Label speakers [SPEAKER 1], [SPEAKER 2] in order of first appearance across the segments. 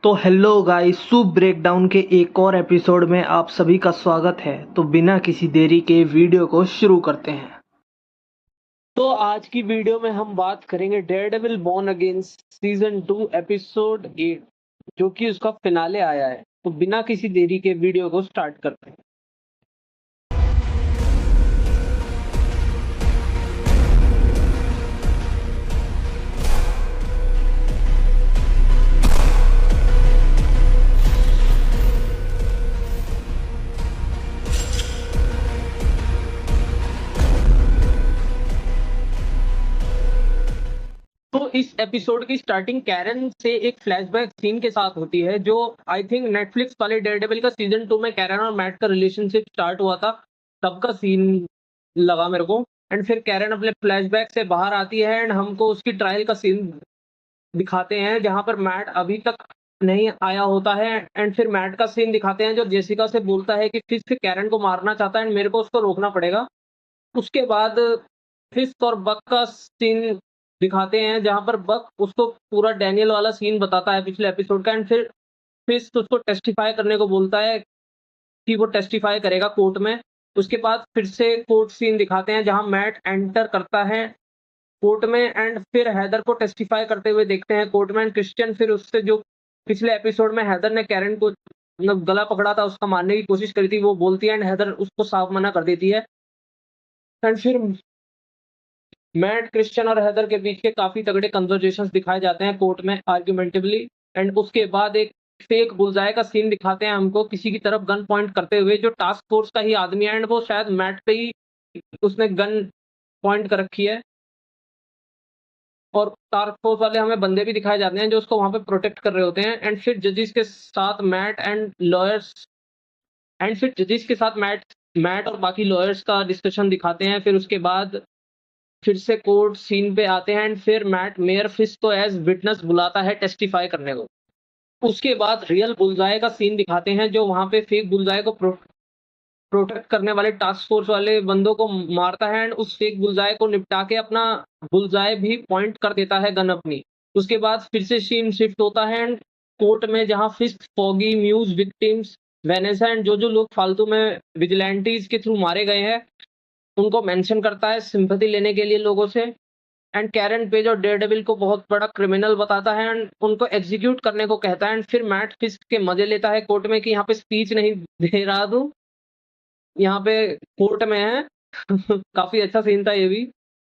[SPEAKER 1] तो hello guys, soup breakdown के एक और एपिसोड में आप सभी का स्वागत है। तो बिना किसी देरी के वीडियो को शुरू करते हैं। तो आज की वीडियो में हम बात करेंगे Daredevil born again season 2 episode 8, जो कि उसका फिनाले आया है। तो बिना किसी देरी के वीडियो को स्टार्ट करते हैं। तो इस एपिसोड की स्टार्टिंग कैरन से एक फ्लैशबैक सीन के साथ होती है, जो आई थिंक नेटफ्लिक्स वाले डेयरडेविल का सीजन 2 में कैरन और मैट का रिलेशनशिप स्टार्ट हुआ था, तब का सीन लगा मेरे को। एंड फिर कैरन अपने फ्लैशबैक से बाहर आती है एंड हमको उसकी ट्रायल का सीन दिखाते हैं, जहां पर मैट अभी तक नहीं आया होता है। एंड फिर मैट का सीन दिखाते हैं जो जेसिका से बोलता है कि फिस्क कैरन को मारना चाहता है एंड मेरे को उसको रोकना पड़ेगा। उसके बाद फिस्क और बक का सीन दिखाते हैं, जहां पर बक उसको पूरा डैनियल वाला सीन बताता है पिछले एपिसोड का। एंड फिर फिस्क उसको टेस्टिफाई करने को बोलता है कि वो टेस्टिफाई करेगा कोर्ट में। उसके बाद फिर से कोर्ट सीन दिखाते हैं, जहां मैट एंटर करता है कोर्ट में एंड फिर हैदर को टेस्टिफाई करते हुए देखते हैं कोर्ट में। एंड क्रिश्चियन फिर उससे, जो पिछले एपिसोड में हैदर ने कैरन को मतलब गला पकड़ा था, उसका मारने की कोशिश करी थी, वो बोलती है एंड हैदर उसको साफ मना कर देती है। एंड फिर मैट, क्रिश्चियन और हैदर के बीच के काफी तगड़े कन्वर्जेशंस दिखाए जाते हैं कोर्ट में आर्ग्यूमेंटिवली। एंड उसके बाद एक फेक बुलजाए का सीन दिखाते हैं हमको, किसी की तरफ गन पॉइंट करते हुए, जो टास्क फोर्स का ही आदमी है एंड वो शायद मैट पे ही उसने गन पॉइंट कर रखी है। और टास्क फोर्स वाले हमें बंदे भी दिखाए जाते हैं जो उसको वहां पे प्रोटेक्ट कर रहे होते हैं। एंड फिर जजेस के साथ मैट एंड लॉयर्स एंड फिर जजेस के साथ मैट मैट और बाकी लॉयर्स का डिस्कशन दिखाते हैं। फिर उसके बाद फिर से कोर्ट सीन पे आते हैं एंड फिर मैट मेयर फिस्ट को एज विटनेस बुलाता है टेस्टिफाई करने को। उसके बाद रियल बुलजाए का सीन दिखाते हैं, जो वहां पे फेक बुलजाए को प्रोटेक्ट करने वाले टास्क फोर्स वाले बंदों को मारता है एंड उस फेक बुलजाए को निपटा के अपना बुलजाए भी पॉइंट कर देता है गन अपनी। उसके बाद फिर से सीन शिफ्ट होता है एंड कोर्ट में, जहां Fisk, Foggy, Muse, victims, Vanessa and जो लोग फालतू में विजिलेंटीज के थ्रू मारे गए हैं उनको मेंशन करता है सिंपैथी लेने के लिए लोगों से। एंड कैरन पेज और डेयरडेविल को बहुत बड़ा क्रिमिनल बताता है एंड उनको एग्जीक्यूट करने को कहता है। एंड फिर मैट फिस्ट के मजे लेता है कोर्ट में कि यहाँ पे स्पीच नहीं दे रहा तू, यहाँ पे कोर्ट में है। काफी अच्छा सीन था ये भी।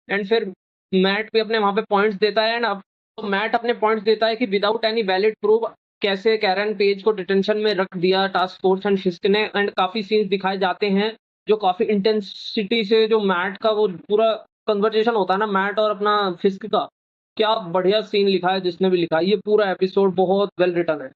[SPEAKER 1] एंड फिर मैट भी अपने वहां पे पॉइंट्स देता है एंड अब तो मैट अपने पॉइंट्स देता है कि विदाउट एनी वैलिड प्रूफ कैसे कैरन पेज को डिटेंशन में रख दिया टास्क फोर्स एंड फिस्ट ने। एंड काफी सीन्स दिखाए जाते हैं जो काफी इंटेंसिटी से, जो मैट का वो पूरा कन्वर्जेशन होता है ना मैट और अपना फिस्ट का, क्या बढ़िया सीन लिखा है जिसने भी लिखा है। ये पूरा एपिसोड बहुत वेल रिटन है।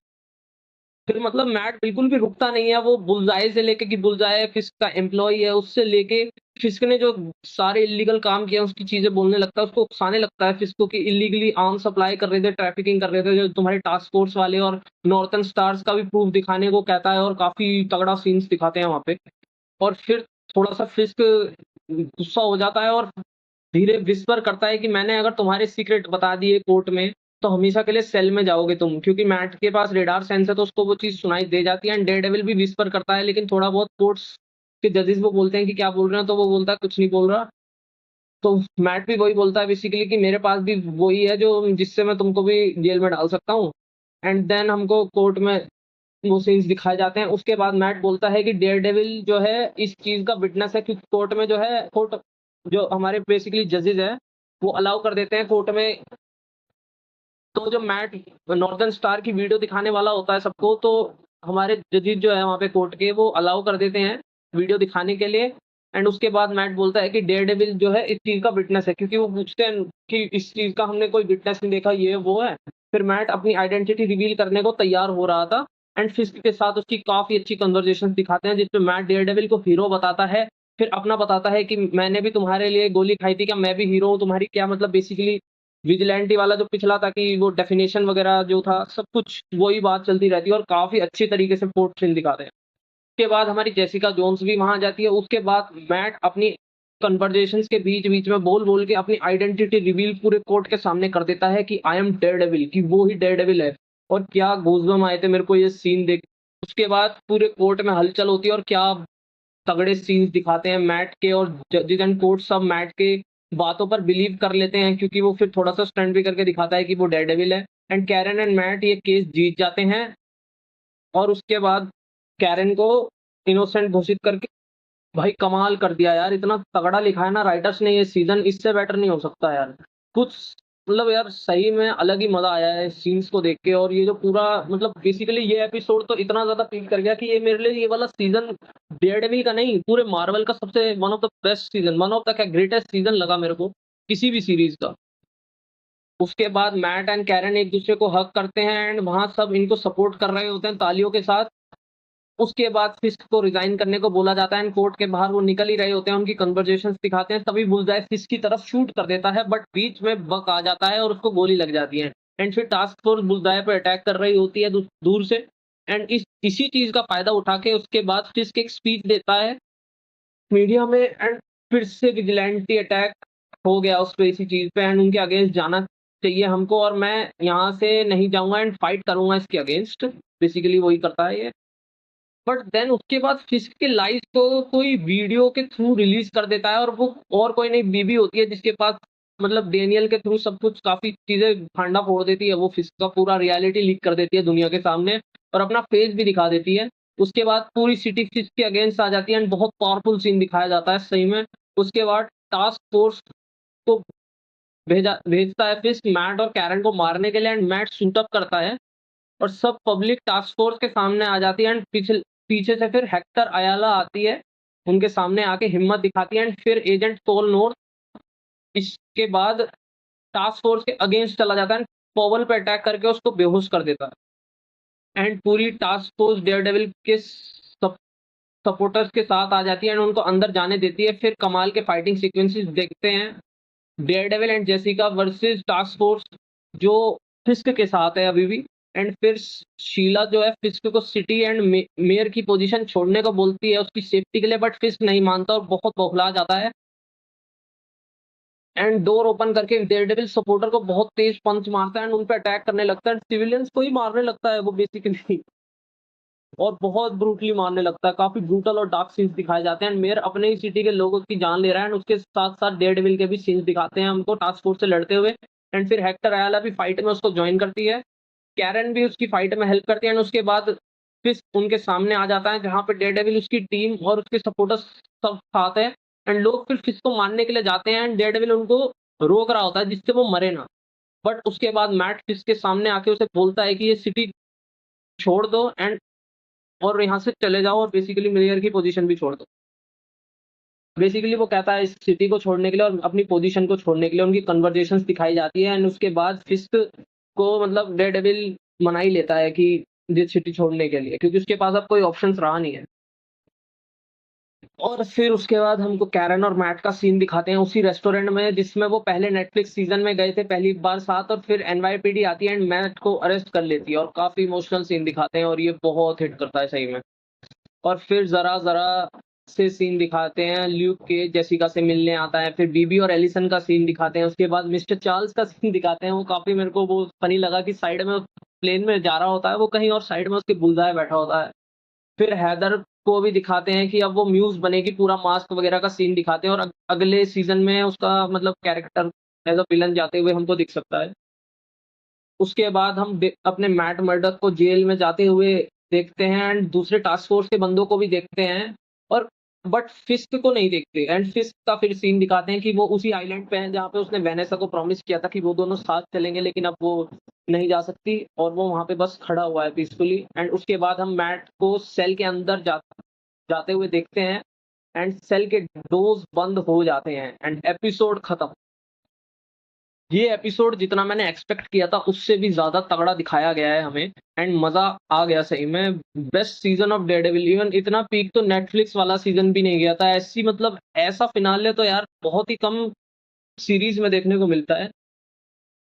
[SPEAKER 1] फिर मतलब मैट बिल्कुल भी रुकता नहीं है, वो बुलजाए से लेके कि बुलजाए फिस्क का एम्प्लॉय है, उससे लेके फिस्क ने जो सारे इलीगल काम किए उसकी चीजें बोलने लगता है, उसको उकसाने लगता है फिस्क को कि इलीगली आर्म सप्लाई कर रहे थे, ट्रैफिकिंग कर रहे थे जो तुम्हारे टास्क फोर्स वाले, और नॉर्थन स्टार्स का भी प्रूफ दिखाने को कहता है और काफी तगड़ा सीन्स दिखाते हैं वहां पे। और फिर थोड़ा सा फिस्क गुस्सा हो जाता है और धीरे विस्पर करता है कि मैंने अगर तुम्हारे सीक्रेट बता दिए कोर्ट में तो हमेशा के लिए सेल में जाओगे तुम, क्योंकि मैट के पास रेडार सेंस है तो उसको वो चीज सुनाई दे जाती है। एंड डेयरडेविल भी विस्पर करता है, लेकिन थोड़ा बहुत कोर्ट्स के जजेस वो बोलते हैं कि क्या बोल रहे हैं, तो वो बोलता है कुछ नहीं बोल रहा। तो मैट भी वही बोलता है बेसिकली कि मेरे पास भी वही है जो जिससे मैं तुमको भी जेल में डाल सकता हूँ। एंड देन हमको कोर्ट में वो सीन्स दिखाए जाते हैं। उसके बाद मैट बोलता है कि डेयरडेविल जो है इस चीज का विटनेस है, क्योंकि कोर्ट में जो है, कोर्ट जो हमारे बेसिकली जजेस है वो अलाउ कर देते हैं कोर्ट में। तो जब मैट नॉर्दर्न स्टार की वीडियो दिखाने वाला होता है सबको, तो हमारे जजेस जो है वहाँ पे कोर्ट के, वो अलाउ कर देते हैं वीडियो दिखाने के लिए। एंड उसके बाद मैट बोलता है कि डेयरडेविल जो है इस चीज का विटनेस है, क्योंकि वो पूछते हैं कि इस चीज का हमने कोई विटनेस नहीं देखा, ये वो है। फिर मैट अपनी आइडेंटिटी रिवील करने को तैयार हो रहा था एंड फिस्क के साथ उसकी काफी अच्छी कन्वर्जेशन दिखाते हैं, जिसमें मैट डेयरडेविल को हीरो बताता है, फिर अपना बताता है कि मैंने भी तुम्हारे लिए गोली खाई थी, क्या मैं भी हीरो हूँ तुम्हारी, क्या मतलब बेसिकली विजिलेंटी वाला जो पिछला था कि वो डेफिनेशन वगैरह जो था, सब कुछ वही बात चलती रहती है और काफी अच्छी तरीके से पोर्ट्रेल दिखाते हैं। उसके बाद हमारी जेसिका जोन्स भी वहां जाती है। उसके बाद मैट अपनी कन्वर्जेशंस के बीच बीच में बोल बोल के अपनी आइडेंटिटी रिवील पूरे कोर्ट के सामने कर देता है कि आई एम डेयरडेविल, कि वो ही डेयरडेविल है। और क्या गूज़बम्प आए थे मेरे को ये सीन देख। उसके बाद पूरे कोर्ट में हलचल होती है और क्या तगड़े सीन्स दिखाते हैं मैट के, और जजेस एंड कोर्ट सब मैट के बातों पर बिलीव कर लेते हैं, क्योंकि वो फिर थोड़ा सा स्टंट भी करके दिखाता है कि वो डेयरडेविल है। एंड कैरन एंड मैट ये केस जीत जाते हैं, और उसके बाद कैरन को इनोसेंट घोषित करके, भाई कमाल कर दिया यार, इतना तगड़ा लिखा है ना राइटर्स ने ये सीजन, इससे बेटर नहीं हो सकता यार कुछ। मतलब यार सही में अलग ही मजा आया है सीन्स को देख के। और ये जो पूरा मतलब बेसिकली ये एपिसोड तो इतना ज्यादा पीक कर गया कि ये मेरे लिए ये वाला सीजन डेयरडेविल का नहीं, पूरे मार्वल का सबसे one of the best season, one of the क्या ग्रेटेस्ट सीजन लगा मेरे को किसी भी सीरीज का। उसके बाद मैट एंड कैरन एक दूसरे को हक करते हैं एंड वहां सब इनको सपोर्ट कर रहे होते हैं तालियों के साथ। उसके बाद फिस्क को रिजाइन करने को बोला जाता है एंड कोर्ट के बाहर वो निकल ही रहे होते हैं, उनकी कन्वर्जेशंस दिखाते हैं, तभी बुलजाए फिस्क की तरफ शूट कर देता है, बट बीच में बक आ जाता है और उसको गोली लग जाती है। एंड फिर टास्क फोर्स बुलजाए पर अटैक कर रही होती है दूर से। एंड इसी चीज का फायदा उठा के उसके बाद फिस्क एक स्पीच देता है मीडिया में, एंड फिर से विजिलेंटी अटैक हो गया उस पे, इसी चीज पे, एंड उनके अगेंस्ट जाना चाहिए हमको, और मैं यहाँ से नहीं जाऊंगा एंड फाइट करूंगा इसके अगेंस्ट। बेसिकली वही करता है ये। बट देन उसके बाद फिस्क के लाइव को कोई वीडियो के थ्रू रिलीज कर देता है, और वो और कोई नहीं बीबी होती है जिसके पास मतलब डेनियल के थ्रू सब कुछ काफी चीजें भांडा फोड़ देती है, वो फिस्क का पूरा रियलिटी लीक कर देती है दुनिया के सामने, और अपना फेस भी दिखा देती है। उसके बाद पूरी सिटी फिस्क के अगेंस्ट आ जाती है एंड बहुत पावरफुल सीन दिखाया जाता है सही में। उसके बाद टास्क फोर्स को भेजता है फिस्क मैट और कैरन को मारने के लिए, एंड मैट शूट अप करता है और सब पब्लिक टास्क फोर्स के सामने आ जाती है, एंड पीछे पीछे से फिर हेक्टर अयाला आती है, उनके सामने आके हिम्मत दिखाती है, एंड फिर एजेंट सोल नॉर्थ इसके बाद टास्क फोर्स के अगेंस्ट चला जाता है, पॉवल पे अटैक करके उसको बेहोश कर देता है। एंड पूरी टास्क फोर्स डेयरडेविल के सपोर्टर्स के साथ आ जाती है एंड उनको अंदर जाने देती है। फिर कमाल के फाइटिंग सीक्वेंसेस देखते हैं, Daredevil and Jessica versus task force जो फिस्क के साथ है अभी भी। एंड फिर शीला जो है फिस्क को सिटी एंड मेयर की पोजीशन छोड़ने को बोलती है उसकी सेफ्टी के लिए, बट फिस्क नहीं मानता और बहुत बौखला जाता है, एंड डोर ओपन करके डेयरडेविल सपोर्टर को बहुत तेज पंच मारता है एंड उन पे अटैक करने लगता है, सिविलियंस को ही मारने लगता है वो बेसिकली, और बहुत ब्रूटली मारने लगता है। काफी ब्रूटल और डार्क सीन्स दिखाए जाते हैं, एंड मेयर अपने ही सिटी के लोगों की जान ले रहा है, एंड उसके साथ साथ डेयरडेविल के भी सीन्स दिखाते हैं हमको टास्क फोर्स से लड़ते हुए। एंड फिर हेक्टर अयाला भी फाइट में उसको ज्वाइन करती है, कैरन भी उसकी फाइट में हेल्प करती है, एंड उसके बाद फिर उनके सामने आ जाता है जहाँ पे डेयरडेविल उसकी टीम और उसके सपोर्टर्स सब साथ है, एंड लोग फिर फिश को मारने के लिए जाते हैं एंड डेयरडेविल उनको रोक रहा होता है जिससे वो मरे ना। बट उसके बाद मैट फिश के सामने आके उसे बोलता है कि ये सिटी छोड़ दो एंड और यहाँ से चले जाओ, और बेसिकली मेयर की पोजीशन भी छोड़ दो। बेसिकली वो कहता है इस सिटी को छोड़ने के लिए और अपनी पोजीशन को छोड़ने के लिए, उनकी कन्वर्जेशंस दिखाई जाती है, एंड उसके बाद फिस्ट को मतलब डेयरडेविल मना ही लेता है कि ये सिटी छोड़ने के लिए, क्योंकि उसके पास अब कोई ऑप्शंस रहा नहीं है। और फिर उसके बाद हमको कैरन और मैट का सीन दिखाते हैं उसी रेस्टोरेंट में जिसमें वो पहले नेटफ्लिक्स सीजन में गए थे पहली बार साथ, और फिर एनवाईपीडी आती है एंड मैट को अरेस्ट कर लेती है, और काफी इमोशनल सीन दिखाते हैं और ये बहुत हिट करता है सही में। और फिर जरा जरा से सीन दिखाते हैं ल्यूक के जेसिका से मिलने आता है, फिर बीबी और एलिसन का सीन दिखाते हैं, उसके बाद मिस्टर चार्ल्स का सीन दिखाते हैं। वो काफी मेरे को वो फनी लगा कि साइड में प्लेन में जा रहा होता है वो कहीं, और साइड में उसके बुलजाए बैठा होता है। फिर हैदर को भी दिखाते हैं कि अब वो म्यूज बनेगी, पूरा मास्क वगैरह का सीन दिखाते हैं, और अगले सीजन में उसका मतलब कैरेक्टर एज अ विलन जाते हुए हमको दिख सकता है। उसके बाद हम अपने मैट मर्डॉक को जेल में जाते हुए देखते हैं एंड दूसरे टास्क फोर्स के बंदों को भी देखते हैं, और बट फिस्क को नहीं देखते, एंड फिस्क का फिर सीन दिखाते हैं कि वो उसी आइलैंड पे है जहाँ पे उसने वेनेसा को प्रॉमिस किया था कि वो दोनों साथ चलेंगे, लेकिन अब वो नहीं जा सकती और वो वहां पे बस खड़ा हुआ है पीसफुली। एंड उसके बाद हम मैट को सेल के अंदर जाते हुए देखते हैं, एंड सेल के डोर्स बंद हो जाते हैं एंड एपिसोड खत्म। ये एपिसोड जितना मैंने एक्सपेक्ट किया था उससे भी ज्यादा तगड़ा दिखाया गया है हमें, एंड मजा आ गया सही में। Best season of Daredevil, even इतना पीक तो नेटफ्लिक्स वाला सीजन भी नहीं गया था, ऐसी मतलब ऐसा फिनाले तो यार बहुत ही कम सीरीज में देखने को मिलता है।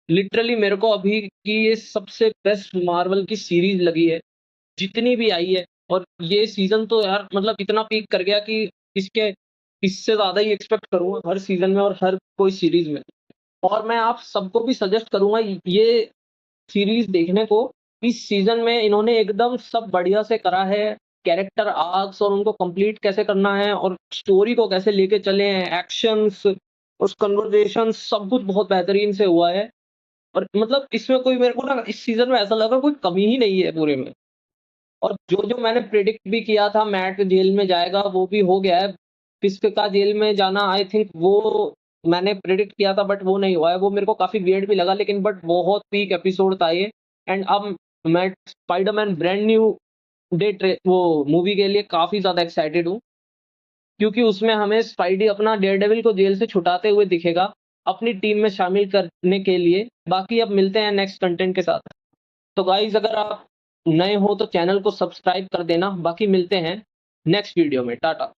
[SPEAKER 1] लिटरली मेरे को अभी की ये सबसे बेस्ट मार्वल की सीरीज लगी है जितनी भी आई है, और ये सीजन तो यार मतलब इतना पीक कर गया कि इसके इससे ज्यादा ही एक्सपेक्ट करूंगा हर सीजन में और हर कोई सीरीज में। और मैं आप सबको भी सजेस्ट करूंगा ये सीरीज देखने को, इस सीज़न में इन्होंने एकदम सब बढ़िया से करा है, कैरेक्टर आर्क्स और उनको कंप्लीट कैसे करना है और स्टोरी को कैसे लेके चले हैं, एक्शंस, उस कन्वर्सेशन सब कुछ बहुत बेहतरीन से हुआ है। और मतलब इसमें कोई मेरे को ना इस सीज़न में ऐसा लगा कोई कमी ही नहीं है पूरे में। और जो-जो मैंने प्रेडिक्ट भी किया था मैट जेल में जाएगा वो भी हो गया है। फिस्क का जेल में जाना आई थिंक वो मैंने प्रेडिक्ट किया था बट वो नहीं हुआ है। वो मेरे को काफ़ी वियर्ड भी लगा लेकिन बट बहुत पीक एपिसोड था ये। एंड अब मैं Spiderman brand new day tray वो मूवी के लिए काफ़ी ज़्यादा एक्साइटेड हूँ। क्योंकि उसमें हमें स्पाइडी अपना डेयरडेविल को जेल से छुटाते हुए दिखेगा, अपनी टीम में शामिल करने के लिए। बाकी अब मिलते हैं नेक्स्ट कंटेंट के साथ। तो गाइज़ अगर आप नए हो तो चैनल को सब्सक्राइब कर देना, बाकी मिलते हैं नेक्स्ट वीडियो में। टाटा।